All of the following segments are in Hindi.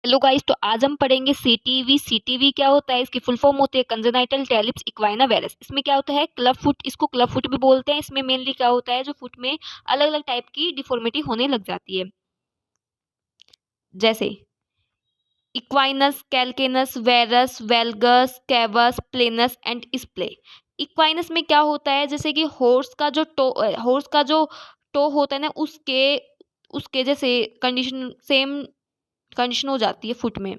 हेलो गाइस, तो आज हम पढ़ेंगे सीटीवी। सीटीवी क्या होता है? इसकी फुल फॉर्म होती है कंजेनाइटल टैलिप्स इक्वाइना वेरस। इसमें क्या होता है? क्लब फुट, इसको क्लब फुट भी बोलते हैं। इसमें मेनली क्या होता है, जो फुट में अलग अलग टाइप की डिफॉर्मिटी होने लग जाती है, जैसे इक्वाइनस, कैल्केनस, वेरस, वेल्गस, कैवस, प्लेनस एंड स्प्ले। इक्वाइनस में क्या होता है, जैसे कि हॉर्स का जो टो होता है ना, उसके उसके जैसे कंडीशन, सेम कंडीशन हो जाती है फुट में।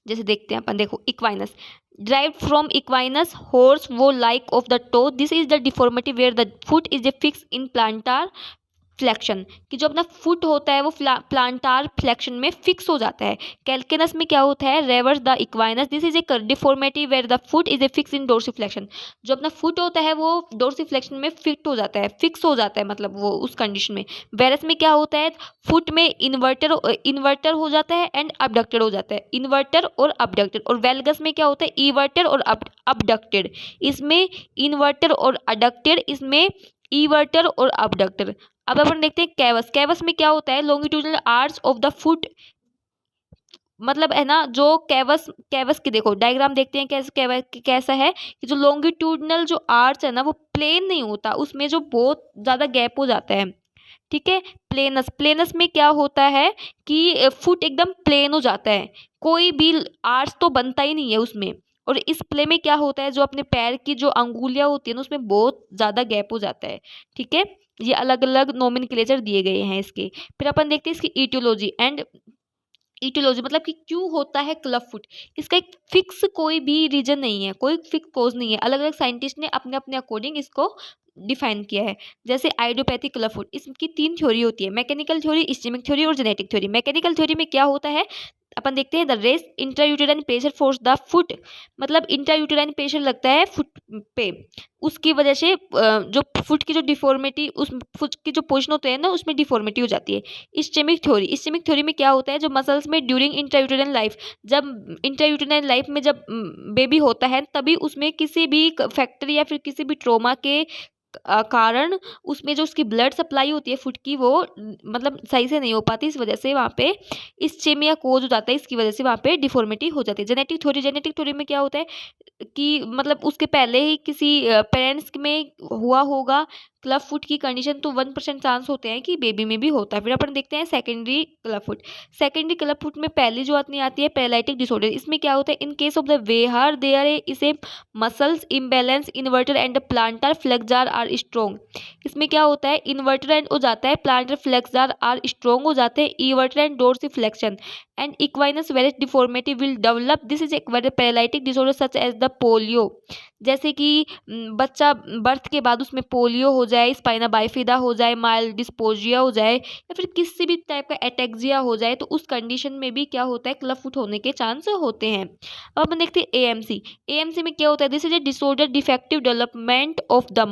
जैसे देखते हैं अपन, देखो equinus derive from equinus horse वो like of the toe, this is the deformity where the foot is a fix in plantar flexion, कि जो अपना फुट होता है वो प्लांटार फ्लेक्शन में फिक्स हो जाता है। कैल्केनस में क्या होता है? Reverse the equinus, this is a deformity where the foot is a fix in dorsiflexion, जो अपना फुट होता है वो डोर्सिफ्लेक्शन में फिट हो जाता है, फिक्स हो जाता है, मतलब वो उस कंडीशन में। वेरस में क्या होता है? फुट में इन्वर्टर हो जाता है एंड अबडक्टेड हो जाता है, इन्वर्टर और अबडक्टेड। और वेल्गस में क्या होता है? इवर्टर और अबडक्टेड। इसमें इन्वर्टर और अडक्टेड, इसमें इवर्टर और अबडक्टर। अब अपन देखते हैं कैवस। कैवस में क्या होता है? Longitudinal arch of the foot, मतलब है ना, जो कैवस कैवस की देखो डायग्राम देखते हैं कैसे कैवस कैसा है, कि जो लॉन्गिट्यूडनल जो आर्च है ना वो प्लेन नहीं होता, उसमें जो बहुत ज्यादा गैप हो जाता है। ठीक है। प्लेनस, प्लेनस में क्या होता है कि फुट एकदम प्लेन हो जाता है, कोई भी आर्च तो बनता ही नहीं है उसमें। और इस प्ले में क्या होता है, जो अपने पैर की जो अंगुलियां होती है ना, उसमें बहुत ज्यादा गैप हो जाता है। ठीक है। ये अलग अलग नोमेनक्लेचर दिए गए हैं इसके। फिर अपन देखते हैं इसकी ईटियोलॉजी एंड ईटियोलॉजी, मतलब कि क्यों होता है क्लब फुट। इसका एक फिक्स कोई भी रीजन नहीं है, कोई फिक्स कोज नहीं है, अलग अलग साइंटिस्ट ने अपने अपने अकॉर्डिंग इसको डिफाइन किया है। जैसे आइडियोपैथिक क्लब फुट, इसकी तीन थ्योरी होती है, मैकेनिकल थ्योरी, इस्चेमिक थ्योरी और जेनेटिक थ्योरी। मैकेनिकल थ्योरी में क्या होता है, अपन देखते हैं the raised intrauterine pressure force the foot, मतलब इंट्रायूटेराइन प्रेशर लगता है फुट पे, उसकी वजह से जो फुट की जो डिफॉर्मिटी, उस फुट की जो पोजिशन होते हैं ना, उसमें डिफॉर्मिटी हो जाती है। इस्चेमिक थ्योरी में क्या होता है, जो मसल्स में ड्यूरिंग इंट्रायूटेराइन लाइफ, जब इंट्रायूटेराइन लाइफ में जब बेबी होता है, तभी उसमें किसी भी फैक्टर या फिर किसी भी ट्रोमा के कारण उसमें जो उसकी ब्लड सप्लाई होती है फुट की, वो मतलब सही से नहीं हो पाती, इस वजह से वहाँ पे इस्चेमिया कोज हो जाता है, इसकी वजह से वहाँ पे डिफॉर्मिटी हो जाती है। जेनेटिक थ्योरी में क्या होता है कि मतलब उसके पहले ही किसी पेरेंट्स में हुआ होगा क्लब फुट की कंडीशन, तो 1% चांस होते हैं कि बेबी में भी होता है। फिर अपन देखते हैं secondary club foot. Secondary club foot में पहली जो आती है पैरालिटिक डिसऑर्डर। इसमें क्या होता है? In case of the where there is muscles imbalance inverter and plantar flexor are strong. इसमें क्या होता है? इन्वर्टर एंड हो जाता है, प्लांटर फ्लेक्सर आर स्ट्रोंग हो जाते हैं, evertor and dorsiflexion and equinus varus deformity will develop, this is एक paralytic disorder such as the polio. जैसे कि बच्चा बर्थ के बाद उसमें पोलियो हो जाए, स्पाइना बाइफिदा हो जाए, माइल्ड डिस्पोजिया हो जाए, या फिर किसी भी टाइप का एटेक्सिया हो जाए, तो उस कंडीशन में भी क्या होता है? क्लब फुट होने के चांस होते हैं। अब अपन देखते हैं एएमसी। एएमसी में क्या होता है? This is a disorder defective development of the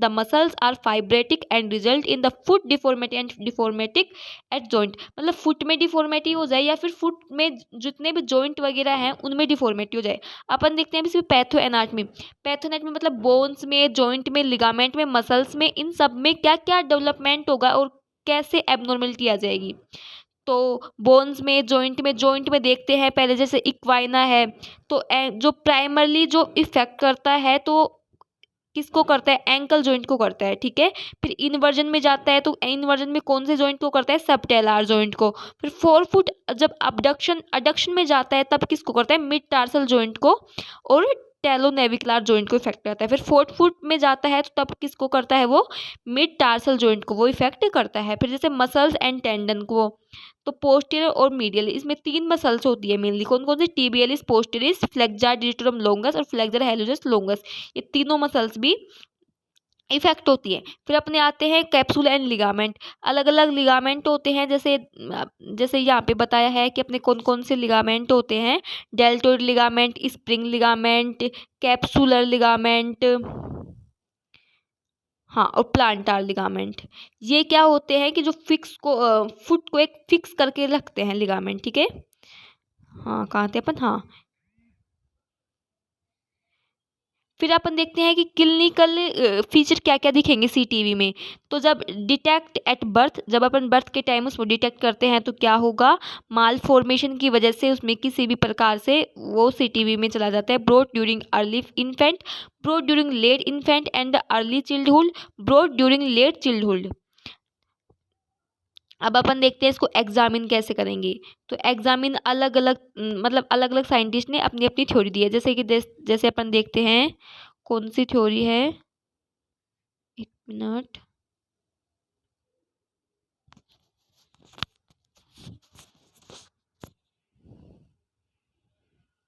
muscles are fibrotic and result in the foot deformity and deformatic at joint, मतलब फुट में डिफॉर्मिटी हो जाए या फिर फुट में जितने भी जॉइंट वगैरह हैं उनमें डिफॉर्मिटी हो जाए। अपन देखते हैं इसमें पैथो एनाटमी। पैथोनेट में मतलब बोन्स में, जॉइंट में, लिगामेंट में, मसल्स में, इन सब में क्या क्या डेवलपमेंट होगा और कैसे एबनॉर्मेलिटी आ जाएगी। तो जॉइंट में देखते हैं पहले, जैसे इक्वाइना है, तो जो प्राइमरली जो इफेक्ट करता है, तो किसको करता है? एंकल जॉइंट को करता है। ठीक है। फिर इन्वर्जन में जाता है, तो इन्वर्जन में कौन से जॉइंट को करता है? सबटेलार जॉइंट को। फिर 4 फुट जब अडक्शन में जाता है, तब किसको करता है? मिड टार्सल जॉइंट को और टेलोनेविकुलर जॉइंट को इफेक्ट करता है। फिर 4 फुट में जाता है, तो तब किसको करता है? वो मिड टार्सल जॉइंट को वो इफेक्ट करता है। फिर जैसे मसल्स एंड टेंडन को, तो पोस्टीरियर और मीडियल, इसमें 3 मसल्स होती है मेनली। कौन कौन सी? टिबियलिस पोस्टीरियस, फ्लेक्सर डिजिटरम लोंगस और फ्लेक्सर हेलुजस लोंगस, ये तीनों मसल्स भी इफेक्ट होती है। फिर अपने आते हैं कैप्सूल एंड लिगामेंट। अलग अलग लिगामेंट होते हैं, जैसे जैसे यहाँ पे बताया है कि अपने कौन कौन से लिगामेंट होते हैं। Deltoid ligament, spring ligament, capsular ligament, हाँ, और प्लांटार लिगामेंट। ये क्या होते हैं कि जो फिक्स को फुट को एक फिक्स करके रखते हैं लिगामेंट। ठीक है। हाँ, कहाँ थे अपन? हाँ, फिर अपन देखते हैं कि क्लिनिकल फीचर क्या क्या दिखेंगे सीटीबी में। तो जब डिटेक्ट एट बर्थ, जब अपन बर्थ के टाइम उसको डिटेक्ट करते हैं तो क्या होगा, माल फॉर्मेशन की वजह से उसमें किसी भी प्रकार से वो सीटीबी में चला जाता है। Broad during early infant, broad during late infant and early childhood, broad during late childhood. अब अपन देखते हैं इसको एग्जामिन कैसे करेंगे। तो एग्जामिन अलग अलग मतलब अलग अलग साइंटिस्ट ने अपनी अपनी थ्योरी दी है। जैसे कि जैसे अपन देखते हैं कौन सी थ्योरी है, एक मिनट,